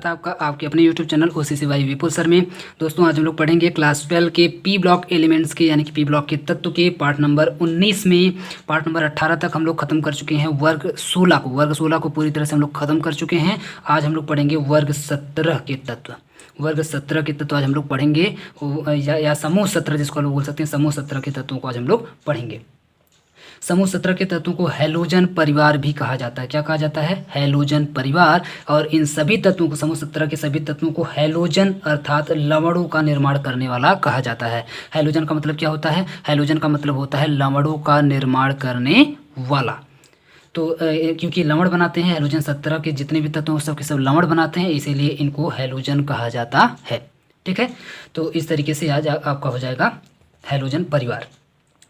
स्वागत है आपका आपके अपने YouTube channel OCC by Vipul sir में। दोस्तों आज हम लोग पढ़ेंगे क्लास 12 के पी ब्लॉक एलिमेंट्स के यानी कि पी ब्लॉक के तत्व के पार्ट नंबर 19 में। पार्ट नंबर 18 तक हम लोग खत्म कर चुके हैं। वर्ग 16 को पूरी तरह से हम लोग खत्म कर चुके हैं। आज हम लोग पढ़ेंगे वर्ग 17 के तत्व। वर्ग 17 के तत्व आज हम लोग पढ़ेंगे या समूह 17 जिसको हम लोग बोल सकते हैं। समूह 17 के तत्वों को आज हम लोग पढ़ेंगे। समूह 17 के तत्वों को हैलोजन परिवार भी कहा जाता है। क्या कहा जाता है? हैलोजन परिवार। और इन सभी तत्वों को, समूह 17 के सभी तत्वों को हैलोजन अर्थात लवणों का निर्माण करने वाला कहा जाता है। हैलोजन का मतलब क्या होता है? हैलोजन का मतलब होता है लवणों का निर्माण करने वाला। तो क्योंकि लवण बनाते हैं, हैलोजन 17 के जितने भी तत्व हैं सब के सब लवण बनाते हैं, इसीलिए इनको हैलोजन कहा जाता है। ठीक है, तो इस तरीके से आज आपका हो जाएगा हैलोजन परिवार।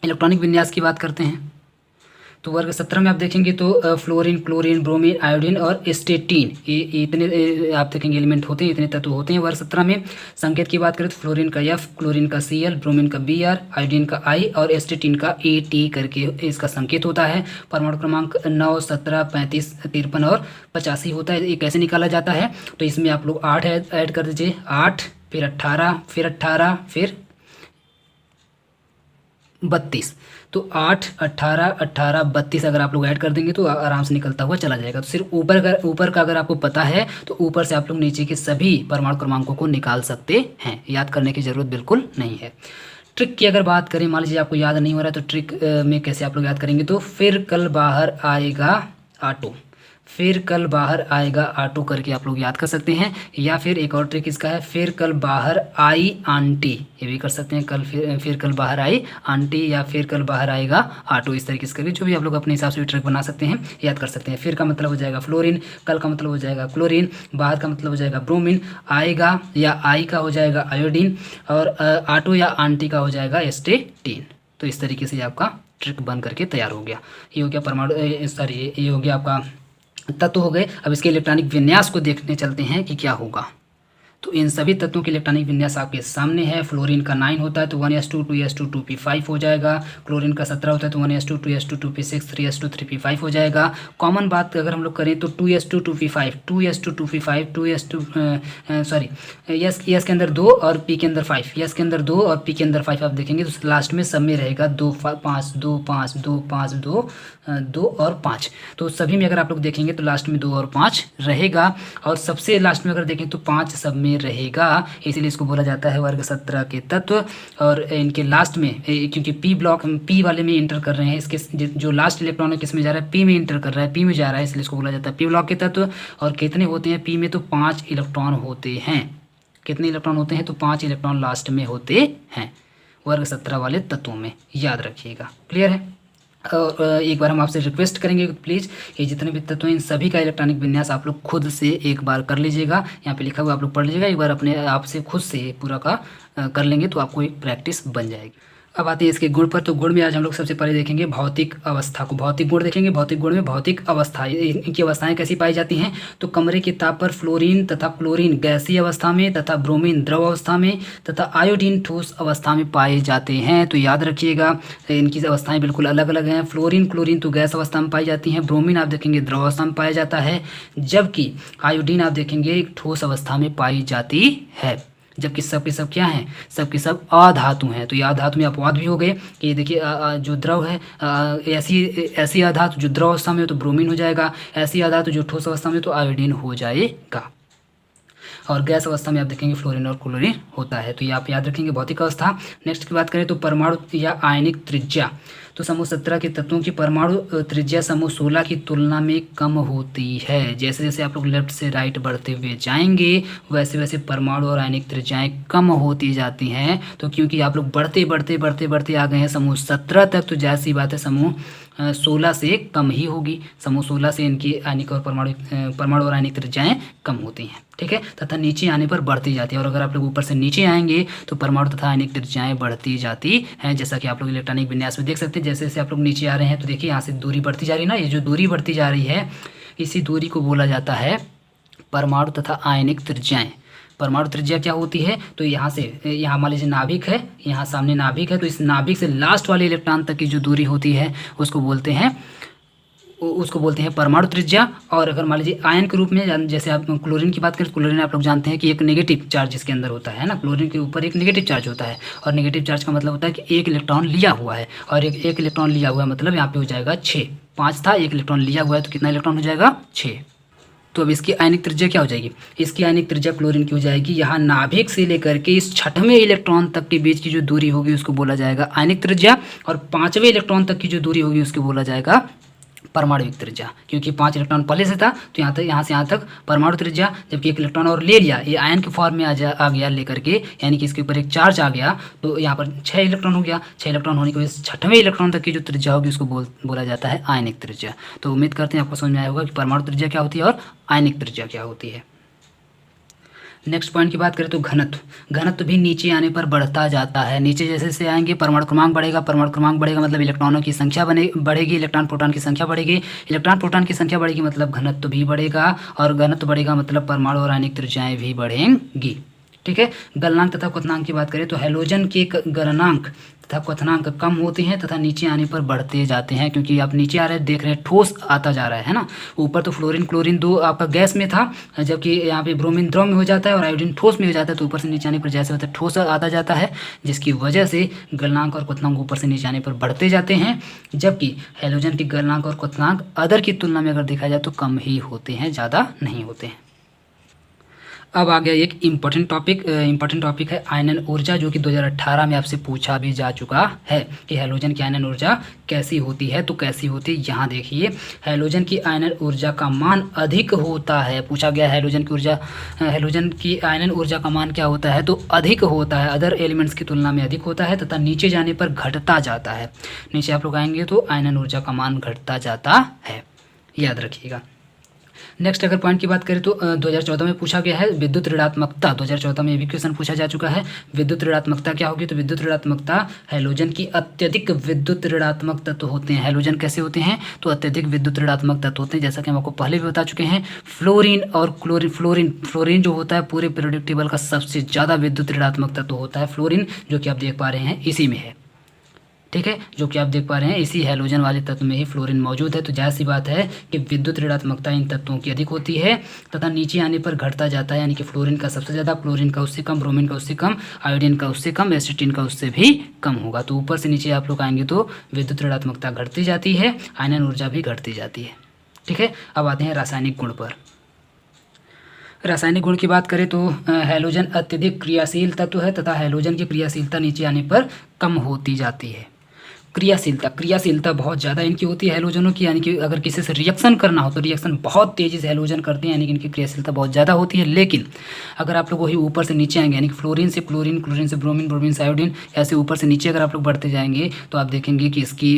इलेक्ट्रॉनिक विन्यास की बात करते हैं तो वर्ग 17 में आप देखेंगे तो फ्लोरीन, क्लोरीन, ब्रोमीन, आयोडीन और एस्टेटीन, ये इतने आप देखेंगे एलिमेंट होते हैं, इतने तत्व होते हैं वर्ग 17 में। संकेत की बात करें तो फ्लोरीन का F, क्लोरीन का Cl, ब्रोमीन का Br, आयोडीन का I और एस्टेटीन का AT करके इसका संकेत होता है। परमाणु क्रमांक 9, 17, 35, 53 और 85 होता है। ये कैसे निकाला जाता है? तो इसमें आप लोग 8 ऐड कर दीजिए, 8 फिर 18 फिर 18 फिर 32। तो 8, 18, 18, 32 अगर आप लोग ऐड कर देंगे तो आराम से निकलता हुआ चला जाएगा। तो सिर्फ ऊपर का अगर आपको पता है तो ऊपर से आप लोग नीचे के सभी परमाणु क्रमांकों को निकाल सकते हैं। याद करने की ज़रूरत बिल्कुल नहीं है। ट्रिक की अगर बात करें, मान लीजिए आपको याद नहीं हो रहा है तो ट्रिक में कैसे आप लोग याद करेंगे? तो फिर कल बाहर आएगा ऑटो, फिर कल बाहर आएगा ऑटो करके आप लोग याद कर सकते हैं। या फिर एक और ट्रिक इसका है, फिर कल बाहर आई आंटी, ये भी कर सकते हैं। कल फिर कल बाहर आई आंटी या फिर कल बाहर आएगा ऑटो, इस तरीके से करके जो भी आप लोग अपने हिसाब से ट्रिक बना सकते हैं, याद कर सकते हैं। फिर का मतलब हो जाएगा फ्लोरीन, कल का मतलब हो जाएगा क्लोरीन, बाहर का मतलब हो जाएगा ब्रोमीन, आएगा या आई का हो जाएगा आयोडीन और ऑटो या आंटी का हो जाएगा एस्टेटीन। तो इस तरीके से आपका ट्रिक बन करके तैयार हो गया। ये हो गया परमाणु, ये हो गया आपका तत्व हो गए। अब इसके इलेक्ट्रॉनिक विन्यास को देखने चलते हैं कि क्या होगा। तो इन सभी तत्वों के इलेक्ट्रॉनिक विन्यास आपके सामने है। फ्लोरीन का 9 होता है तो 1s2 2s2 2p5 हो जाएगा। क्लोरीन का 17 होता है तो 1s2 2s2 2p6 3s2 3p5 हो जाएगा। कॉमन बात अगर हम लोग करें तो 2s2 2p5 2s2 2p5 2s2 sorry yes के अंदर 2 और p के अंदर 5, यस के अंदर 2 और p के अंदर 5 आप देखेंगे तो लास्ट में सब में रहेगा 2 5 2 5 2 5 2 2 और 5। तो सभी में अगर आप लोग देखेंगे तो लास्ट में 2 और 5 रहेगा और सबसे लास्ट में अगर देखें तो 5 सब में रहेगा, इसीलिए इसको बोला जाता है वर्ग 17 के तत्व। और इनके लास्ट में क्योंकि पी ब्लॉक पी वाले में इंटर कर रहे हैं, इसके जो लास्ट इलेक्ट्रॉन है किसमें जा रहा है? पी में इंटर कर रहा है, पी में जा रहा है, इसलिए इसको बोला जाता है पी ब्लॉक के तत्व। और कितने होते हैं पी में? तो 5 इलेक्ट्रॉन होते हैं। कितने इलेक्ट्रॉन होते हैं? तो 5 इलेक्ट्रॉन लास्ट में होते हैं वर्ग 17 वाले तत्वों में, याद रखिएगा। क्लियर है? और एक बार हम आपसे रिक्वेस्ट करेंगे प्लीज़ ये जितने भी तत्व हैं इन सभी का इलेक्ट्रॉनिक विन्यास आप लोग खुद से एक बार कर लीजिएगा। यहाँ पे लिखा हुआ आप लोग पढ़ लीजिएगा, एक बार अपने आप से खुद से पूरा का कर लेंगे तो आपको एक प्रैक्टिस बन जाएगी। अब आते हैं इसके गुण पर। तो गुण में आज हम लोग सबसे पहले देखेंगे भौतिक अवस्था को। भौतिक गुण देखेंगे। भौतिक गुण में भौतिक अवस्था, इनकी अवस्थाएं कैसी पाई जाती हैं? तो कमरे के ताप पर फ्लोरीन तथा क्लोरीन गैसीय अवस्था में तथा ब्रोमीन द्रव अवस्था में तथा आयोडीन ठोस अवस्था में पाए जाते हैं। तो याद रखिएगा इनकी अवस्थाएं बिल्कुल अलग अलग हैं। फ्लोरीन क्लोरीन तो गैस अवस्था में पाई जाती हैं, ब्रोमीन आप देखेंगे द्रव अवस्था में पाया जाता है, जबकि आयोडीन आप देखेंगे ठोस अवस्था में पाई जाती है। जबकि सब के सब क्या हैं? सब के सब अधातु हैं। तो ये अधातु में अपवाद भी हो गए कि ये देखिए जो द्रव है ऐसी अधातु जो द्रव अवस्था में हो तो ब्रोमीन हो जाएगा, ऐसी अधातु जो ठोस अवस्था में तो आयोडीन हो जाएगा। और गैस अवस्था में आप देखेंगे फ्लोरीन और क्लोरीन होता है। तो ये आप याद रखेंगे भौतिक अवस्था। नेक्स्ट की बात करें तो परमाणु या आयनिक त्रिज्या। तो समूह 17 के तत्वों की परमाणु त्रिज्या समूह 16 की तुलना में कम होती है। जैसे जैसे आप लोग लेफ्ट से राइट बढ़ते हुए जाएंगे वैसे वैसे परमाणु और आयनिक त्रिज्याएं कम होती जाती हैं। तो क्योंकि आप लोग बढ़ते बढ़ते बढ़ते बढ़ते आ गए हैं समूह 17 तक, तो जाहिर सी बात है समूह 16 से कम ही होगी। समूह 16 से इनकी आयनिक और परमाणु और आयनिक त्रिज्याएं कम होती हैं। ठीक है, तथा नीचे आने पर बढ़ती जाती है। और अगर आप लोग ऊपर से नीचे आएंगे तो परमाणु तथा आयनिक त्रिज्याएं बढ़ती जाती हैं, जैसा कि आप लोग इलेक्ट्रॉनिक विन्यास में देख सकते हैं। जैसे जैसे आप लोग नीचे आ रहे हैं तो देखिए यहाँ से दूरी बढ़ती जा रही है ना, ये जो दूरी बढ़ती जा रही है इसी दूरी को बोला जाता है परमाणु तथा आयनिक त्रिज्याएं। परमाणु त्रिज्या क्या होती है? तो यहाँ मान लीजिए नाभिक है, यहाँ सामने नाभिक है, तो इस नाभिक से लास्ट वाले इलेक्ट्रॉन तक की जो दूरी होती है उसको बोलते हैं उसको बोलते हैं परमाणु त्रिज्या। और अगर मान लीजिए आयन के रूप में, जैसे आप क्लोरीन की बात करें, क्लोरीन आप लोग जानते हैं कि एक नेगेटिव चार्ज इसके अंदर होता है ना, क्लोरीन के ऊपर एक नेगेटिव चार्ज होता है, और नेगेटिव चार्ज का मतलब होता है कि एक इलेक्ट्रॉन लिया हुआ है, और एक इलेक्ट्रॉन लिया हुआ है मतलब यहाँ पे हो जाएगा 6, 5 था, एक इलेक्ट्रॉन लिया हुआ है तो कितना इलेक्ट्रॉन हो जाएगा 6। तो अब इसकी आयनिक त्रिज्या क्या हो जाएगी, इसकी आयनिक त्रिज्या क्लोरीन की हो जाएगी, यहाँ नाभिक से लेकर के इस 6वें इलेक्ट्रॉन तक के बीच की जो दूरी होगी उसको बोला जाएगा आयनिक त्रिज्या, और 5वें इलेक्ट्रॉन तक की जो दूरी होगी उसको बोला जाएगा परमाणुविक त्रिज्या, क्योंकि 5 इलेक्ट्रॉन पहले से था तो यहाँ से यहाँ तक परमाणु त्रिज्या, जबकि एक इलेक्ट्रॉन और ले लिया, ये आयन के फॉर्म में आ गया लेकर के, यानी कि इसके ऊपर एक चार्ज आ गया, तो यहाँ पर 6 इलेक्ट्रॉन हो गया। 6 इलेक्ट्रॉन होने की वजह से 6वें इलेक्ट्रॉन तक की जो त्रिज्या होगी उसको बोला जाता है आयनिक त्रिज्या। तो उम्मीद करते हैं आपको समझ में आया होगा कि परमाणु त्रिज्या क्या होती है और आयनिक त्रिज्या क्या होती है। नेक्स्ट पॉइंट की बात करें तो घनत्व भी नीचे आने पर बढ़ता जाता है। नीचे जैसे जैसे आएंगे परमाणु क्रमांक बढ़ेगा, परमाणु क्रमांक बढ़ेगा मतलब इलेक्ट्रॉनों की संख्या बढ़ेगी, इलेक्ट्रॉन प्रोटॉन की संख्या बढ़ेगी, इलेक्ट्रॉन प्रोटॉन की संख्या बढ़ेगी मतलब घनत्व भी बढ़ेगा, और घनत्व बढ़ेगा मतलब परमाणु और आयनिक त्रिज्याएं भी बढ़ेंगी। ठीक है। गलनांक तथा क्वथनांक की बात करें तो हैलोजन के गलनांक तथा क्वथनांक कम होते हैं तथा नीचे आने पर बढ़ते जाते हैं, क्योंकि आप नीचे आ रहे हैं, देख रहे हैं ठोस आता जा रहा है ना। ऊपर तो फ्लोरीन क्लोरीन 2 आपका गैस में था, जबकि यहाँ पे ब्रोमीन द्रव में हो जाता है और आयोडीन ठोस में हो जाता है, तो ऊपर से नीचे आने पर जैसे होता है ठोस आता जाता है, जिसकी वजह से गलनांक और क्वथनांक ऊपर से नीचे आने पर बढ़ते जाते हैं, जबकि हैलोजन के गलनांक और क्वथनांक अदर की तुलना में अगर देखा जाए तो कम ही होते हैं, ज़्यादा नहीं होते हैं। अब आ गया एक इम्पॉर्टेंट टॉपिक है आयनन ऊर्जा, जो कि 2018 में आपसे पूछा भी जा चुका है कि हैलोजन की आयनन ऊर्जा कैसी होती है। तो कैसी होती है, यहाँ देखिए, हैलोजन की आयनन ऊर्जा का मान अधिक होता है। पूछा गया हैलोजन की आयनन ऊर्जा का मान क्या होता है, तो अधिक होता है, अदर एलिमेंट्स की तुलना में अधिक होता है तथा नीचे जाने पर घटता जाता है। नीचे आप लोग आएंगे तो आयनन ऊर्जा का मान घटता जाता है, याद रखिएगा। नेक्स्ट अगर पॉइंट की बात करें तो 2014 में पूछा गया है विद्युत ऋणात्मकता। 2014 में ये भी क्वेश्चन पूछा जा चुका है। विद्युत ऋणात्मकता क्या होगी, तो विद्युत ऋणात्मकता हैलोजन की अत्यधिक विद्युत ऋणात्मक तत्व होते हैं। हैलोजन कैसे होते हैं, तो अत्यधिक विद्युत ऋणात्मक तत्व होते हैं, जैसा कि हम आपको पहले भी बता चुके हैं। फ्लोरीन और फ्लोरीन जो होता है पूरे पीरियोडिक टेबल का सबसे ज़्यादा विद्युत ऋणात्मक तत्व होता है फ्लोरीन, जो कि आप देख पा रहे हैं इसी में है। ठीक है, जो कि आप देख पा रहे हैं इसी हैलोजन वाले तत्व में ही फ्लोरीन मौजूद है। तो जाहिर सी बात है कि विद्युत ऋणात्मकता इन तत्वों की अधिक होती है तथा नीचे आने पर घटता जाता है, यानी कि फ्लोरीन का सबसे ज़्यादा, क्लोरीन का उससे कम, ब्रोमीन का उससे कम, आयोडीन का उससे कम, एसिटिन का उससे भी कम होगा। तो ऊपर से नीचे आप लोग आएंगे तो विद्युत ऋणात्मकता घटती जाती है, आयनन ऊर्जा भी घटती जाती है। ठीक है, अब आते हैं रासायनिक गुण पर। रासायनिक गुण की बात करें तो हैलोजन अत्यधिक क्रियाशील तत्व है तथा हैलोजन की क्रियाशीलता नीचे आने पर कम होती जाती है। क्रियाशीलता बहुत ज़्यादा इनकी होती है हैलोजनों की, यानी कि अगर किसी से रिएक्शन करना हो तो रिएक्शन बहुत तेज़ी से हैलोजन करते हैं, यानी कि इनकी क्रियाशीलता बहुत ज़्यादा होती है। लेकिन अगर आप लोग वही ऊपर से नीचे आएंगे, यानी कि फ्लोरीन से क्लोरीन, क्लोरीन से ब्रोमीन, ब्रोमीन से आयोडीन, ऐसे ऊपर से नीचे अगर आप लोग बढ़ते जाएंगे तो आप देखेंगे कि इसकी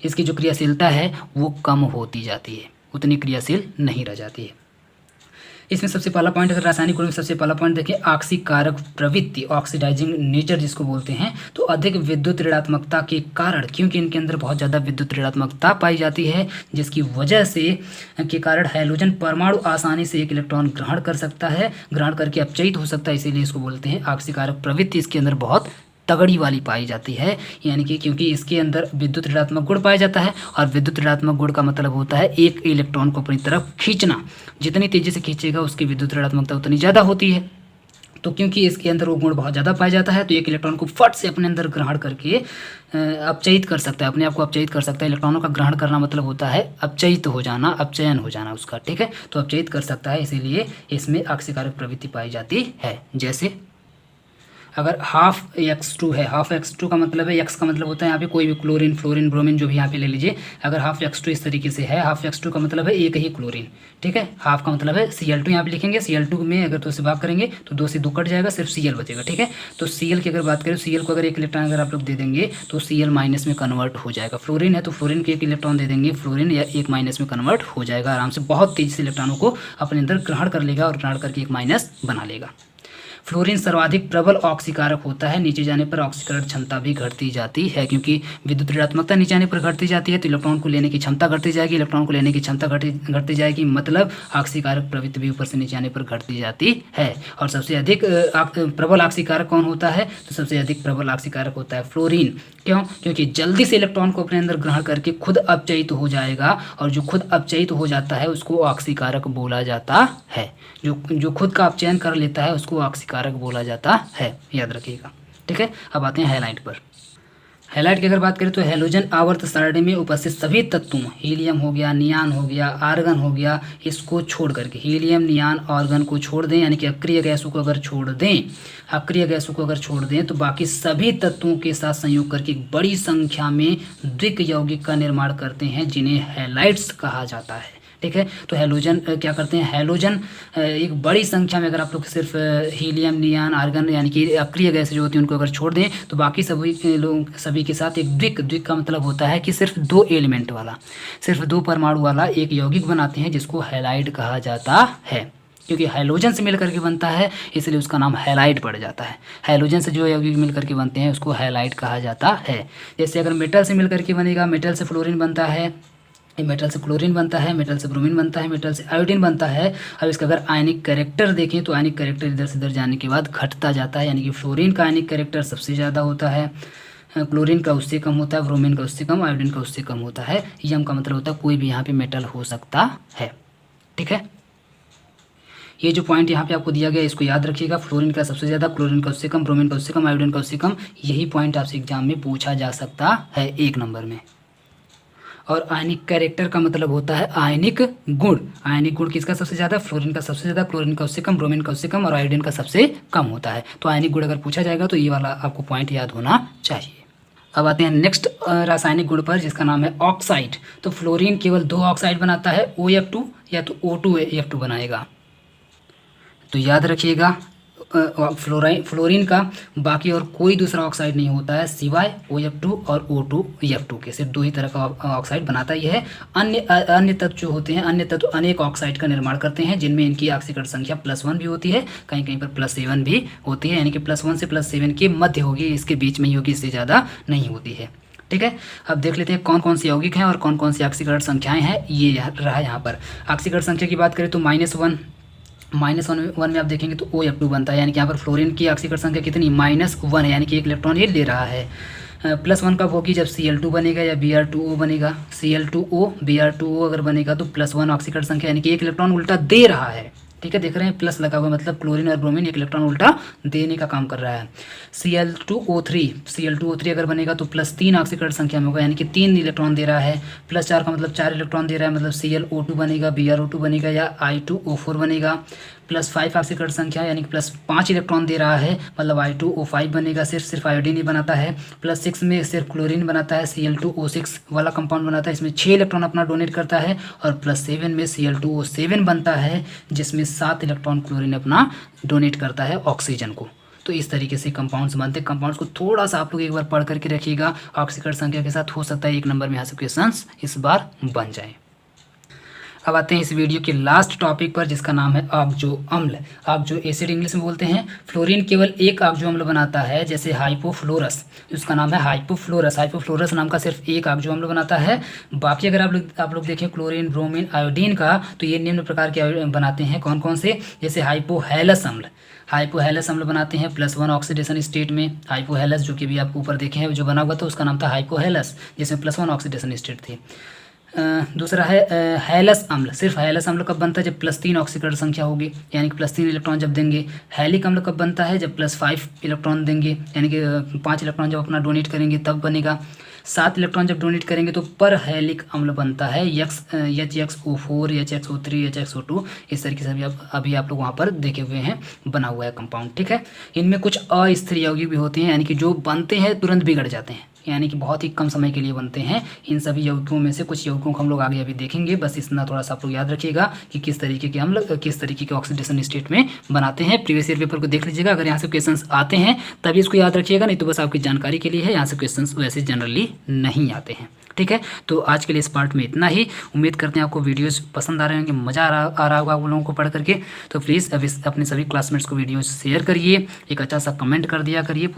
इसकी जो क्रियाशीलता है वो कम होती जाती है, उतनी क्रियाशील नहीं रह जाती है। इसमें सबसे पहला पॉइंट, अगर रासायनिक गुण में सबसे पहला पॉइंट देखिए, ऑक्सीकारक प्रवृत्ति, ऑक्सीडाइजिंग नेचर जिसको बोलते हैं। तो अधिक विद्युत ऋणात्मकता के कारण, क्योंकि इनके अंदर बहुत ज़्यादा विद्युत ऋणात्मकता पाई जाती है, जिसकी वजह से के कारण हैलोजन परमाणु आसानी से एक इलेक्ट्रॉन ग्रहण कर सकता है, ग्रहण करके अपचयित हो सकता है, इसीलिए इसको बोलते हैं ऑक्सीकारक प्रवृत्ति। इसके अंदर बहुत तगड़ी वाली पाई जाती है, यानी कि क्योंकि इसके अंदर विद्युत ऋणात्मक गुण पाया जाता है, और विद्युत ऋणात्मक गुण का मतलब होता है एक इलेक्ट्रॉन को अपनी तरफ खींचना। जितनी तेजी से खींचेगा उसकी विद्युत ऋणात्मकता उतनी ज़्यादा होती है। तो क्योंकि इसके अंदर वो गुण बहुत ज़्यादा पाया जाता है, तो एक इलेक्ट्रॉन को फट से अपने अंदर ग्रहण करके अपचयित कर सकता है, अपने आप को अपचयित कर सकता है। इलेक्ट्रॉनों का ग्रहण करना मतलब होता है अपचयित हो जाना, अपचयन हो जाना उसका। ठीक है, तो अपचयित कर सकता है, इसीलिए इसमें ऑक्सीकारक प्रवृत्ति पाई जाती है। जैसे अगर हाफ X2 है, हाफ X2 का मतलब है, X का मतलब होता है यहाँ पे कोई भी क्लोरीन, फ्लोरीन, ब्रोमीन जो भी यहाँ पे ले लीजिए। अगर हाफ X2 इस तरीके से है, हाफ X2 का मतलब है एक ही क्लोरीन। ठीक है, हाफ का मतलब है Cl2 यहाँ पे लिखेंगे। Cl2 में अगर 2 से भाग करेंगे तो 2 से 2 कट जाएगा, सिर्फ Cl बचेगा। ठीक है, तो Cl की अगर बात करें, Cl को अगर एक इलेक्ट्रॉन अगर आप लोग दे देंगे तो Cl माइनस में कन्वर्ट हो जाएगा। फ्लोरीन है तो फ्लोरीन के एक इलेक्ट्रॉन दे देंगे, फ्लोरीन या एक माइनस में कन्वर्ट हो जाएगा आराम से, बहुत तेज़ी से इलेक्ट्रॉनों को अपने अंदर ग्रहण कर लेगा और ग्रहण करके एक माइनस बना लेगा। फ्लोरीन सर्वाधिक प्रबल ऑक्सीकारक होता है, नीचे जाने पर ऑक्सीकरण क्षमता भी घटती जाती है, क्योंकि विद्युत ऋणात्मकता नीचे आने पर घटती जाती है तो इलेक्ट्रॉन को लेने की क्षमता घटती जाएगी, इलेक्ट्रॉन को लेने की क्षमता घटती जाएगी, मतलब ऑक्सीकारक प्रवृत्ति भी ऊपर से नीचे आने पर घटती जाती है। और सबसे अधिक प्रबल ऑक्सीकारक कौन होता है, तो सबसे अधिक प्रबल ऑक्सीकारक होता है फ्लोरीन। क्यों? क्योंकि जल्दी से इलेक्ट्रॉन को अपने अंदर ग्रहण करके खुद अपचयित हो जाएगा, और जो खुद अपचयित हो जाता है उसको ऑक्सीकारक बोला जाता है। जो खुद का अपचयन कर लेता है उसको ऑक्सीकारक बोला जाता है, याद रखिएगा। ठीक है, अब आते हैं हैलाइड पर। हैलाइड की अगर बात करें तो हैलोजन आवर्त सारणी में उपस्थित सभी तत्वों, हीलियम हो गया, नियान हो गया, आर्गन हो गया, इसको छोड़ करके, हीलियम, नियान, आर्गन को छोड़ दें, यानी कि अक्रिय गैसों को अगर छोड़ दें, अक्रिय गैसों को अगर छोड़ दें तो बाकी सभी तत्वों के साथ संयोग करके एक बड़ी संख्या में द्विक यौगिक का निर्माण करते हैं, जिन्हें हैलाइड्स कहा जाता है। ठीक है, तो हैलोजन क्या करते हैं, हैलोजन एक बड़ी संख्या में, अगर आप लोग सिर्फ हीलियम, नियान, आर्गन यानी कि अक्रिय गैस जो होती है उनको अगर छोड़ दें तो बाकी सभी के साथ एक द्विक का मतलब होता है कि सिर्फ 2 एलिमेंट वाला, सिर्फ 2 परमाणु वाला एक यौगिक बनाते हैं, जिसको हैलाइड कहा जाता है। क्योंकि हैलोजन से मिलकर के बनता है इसलिए उसका नाम हैलाइड पड़ जाता है। हैलोजन से जो यौगिक मिलकर के बनते हैं उसको हैलाइड कहा जाता है। जैसे अगर मेटल से मिलकर के बनेगा, मेटल से फ्लोरीन बनता है, मेटल से क्लोरीन बनता है, मेटल से ब्रोमीन बनता है, मेटल से आयोडीन बनता है। अब इसका अगर आयनिक कैरेक्टर देखें तो आयनिक कैरेक्टर इधर से इधर जाने के बाद घटता जाता है, यानी कि फ्लोरीन का आयनिक कैरेक्टर सबसे ज़्यादा होता है, क्लोरीन का उससे कम होता है, ब्रोमीन का उससे कम, आयोडीन का उससे कम होता है। यम का मतलब होता है कोई भी यहाँ पे मेटल हो सकता है। ठीक है, ये जो पॉइंट यहाँ पे आपको दिया गया इसको याद रखिएगा, फ्लोरीन का सबसे ज़्यादा, क्लोरीन का उससे कम, ब्रोमीन का उससे कम, आयोडीन का उससे कम। यही पॉइंट आपसे एग्जाम में पूछा जा सकता है 1 नंबर में। और आयनिक कैरेक्टर का मतलब होता है आयनिक गुण। आयनिक गुण किसका सबसे ज़्यादा, फ्लोरीन का सबसे ज़्यादा, क्लोरीन का उससे कम, ब्रोमीन का उससे कम और आयोडीन का सबसे कम होता है। तो आयनिक गुण अगर पूछा जाएगा तो ये वाला आपको पॉइंट याद होना चाहिए। अब आते हैं नेक्स्ट रासायनिक गुण पर, जिसका नाम है ऑक्साइड। तो फ्लोरीन केवल 2 ऑक्साइड बनाता है, OF2 या तो O2F2 बनाएगा। तो याद रखिएगा फ्लोरीन का बाकी और कोई दूसरा ऑक्साइड नहीं होता है सिवाय OF2 और O2F2 के। सिर्फ 2 ही तरह का ऑक्साइड बनाता ही है। अन्य तत्व जो होते हैं, अन्य तत्व अनेक ऑक्साइड का निर्माण करते हैं, जिनमें इनकी ऑक्सीकरण संख्या +1 भी होती है, कहीं कहीं पर +7 भी होती है, यानी कि +1 से +7 के मध्य होगी, इसके बीच में ही होगी, इससे ज़्यादा नहीं होती है। ठीक है, अब देख लेते हैं कौन कौन से यौगिक हैं और कौन कौन सी ऑक्सीकरण संख्याएँ हैं। ये रहा यहाँ पर। ऑक्सीकरण संख्या की बात करें तो -1 में आप देखेंगे तो OF2 बनता है, यानी कि यहाँ पर फ्लोरीन की ऑक्सीकरण संख्या कितनी, -1 है, यानी कि 1 इलेक्ट्रॉन ये ले रहा है। +1 कब होगी, जब Cl2 बनेगा या Br2O बनेगा। Cl2O Br2O अगर बनेगा तो +1 ऑक्सीकरण संख्या, यानी कि 1 इलेक्ट्रॉन उल्टा दे रहा है। ठीक है, देख रहे हैं प्लस लगा हुआ, मतलब क्लोरीन और ब्रोमीन 1 इलेक्ट्रॉन उल्टा देने का काम कर रहा है। Cl2O3 अगर बनेगा तो +3 ऑक्सीकरण संख्या में होगा, यानी कि 3 इलेक्ट्रॉन दे रहा है। +4 का मतलब 4 इलेक्ट्रॉन दे रहा है, मतलब ClO2 बनेगा, Br2 बनेगा या I2O4 बनेगा। +5 ऑक्सीकरण संख्या, यानी कि +5 इलेक्ट्रॉन दे रहा है, मतलब I2O5 बनेगा। सिर्फ आयोडीन ही बनाता है। +6 में सिर्फ क्लोरीन बनाता है, Cl2O6 वाला कंपाउंड बनाता है, इसमें 6 इलेक्ट्रॉन अपना डोनेट करता है। और +7 में Cl2O7 बनता है, जिसमें 7 इलेक्ट्रॉन क्लोरीन अपना डोनेट करता है ऑक्सीजन को। तो इस तरीके से कंपाउंड्स बनते हैं। कंपाउंड्स को थोड़ा सा आप लोग एक बार पढ़ करके रखिएगा ऑक्सीकरण संख्या के साथ, हो सकता है 1 नंबर में यहाँ से क्वेश्चंस इस बार बन जाए। अब आते हैं इस वीडियो के लास्ट टॉपिक पर, जिसका नाम है ऑक्सो अम्ल। ऑक्सो एसिड इंग्लिश में बोलते हैं। फ्लोरीन केवल एक ऑक्सो अम्ल बनाता है, जैसे हाइपोफ्लोरस, उसका नाम है हाइपोफ्लोरस। हाइपोफ्लोरस नाम का सिर्फ एक ऑक्सो अम्ल बनाता है। बाकी अगर आप लोग देखें क्लोरीन, ब्रोमीन, आयोडीन का, तो ये निम्न प्रकार के बनाते हैं। कौन कौन से, जैसे हाइपोहेलस अम्ल। हाइपोहेलस अम्ल बनाते हैं +1 ऑक्सीडेशन स्टेट में। हाइपोहेलस जो कि भी आप ऊपर देखे हैं जो बना हुआ था उसका नाम था हाइपोहेलस, जिसमें +1 ऑक्सीडेशन स्टेट थी। दूसरा है हैलस अम्ल। सिर्फ हैलस अम्ल कब बनता है, जब +3 ऑक्सीकरण संख्या होगी, यानी कि +3 इलेक्ट्रॉन जब देंगे। हैलिक अम्ल कब बनता है, जब +5 इलेक्ट्रॉन देंगे, यानी कि 5 इलेक्ट्रॉन जब अपना डोनेट करेंगे तब बनेगा। 7 इलेक्ट्रॉन जब डोनेट करेंगे तो पर हैलिक अम्ल बनता है, HXO4, HXO3, HXO2। इस तरीके से अभी आप लोग वहाँ पर देखे हुए हैं, बना हुआ है कंपाउंड। ठीक है, इनमें कुछ अस्थिर यौगिक भी होते हैं, यानी कि जो बनते हैं तुरंत बिगड़ जाते हैं। यानी कि बहुत ही कम समय के लिए बनते हैं। इन सभी यौगिकों में से कुछ यौगिकों को हम लोग आगे अभी देखेंगे, बस इतना थोड़ा सा आप लोग याद रखिएगा कि किस तरीके के अम्ल किस तरीके के ऑक्सीडेशन स्टेट में बनाते हैं। प्रीवियस ईयर पेपर को देख लीजिएगा, अगर यहाँ से क्वेश्चंस आते हैं तभी इसको याद रखिएगा, नहीं तो बस आपकी जानकारी के लिए है, यहाँ से क्वेश्चंस वैसे जनरली नहीं आते हैं। ठीक है, तो आज के लिए इस पार्ट में इतना ही। उम्मीद करते हैं आपको वीडियोस पसंद आ रहे होंगे, मज़ा आ रहा होगा आप लोगों को पढ़ करके। तो प्लीज़ अब अपने सभी क्लासमेट्स को वीडियो शेयर करिए, एक अच्छा सा कमेंट कर दिया करिए।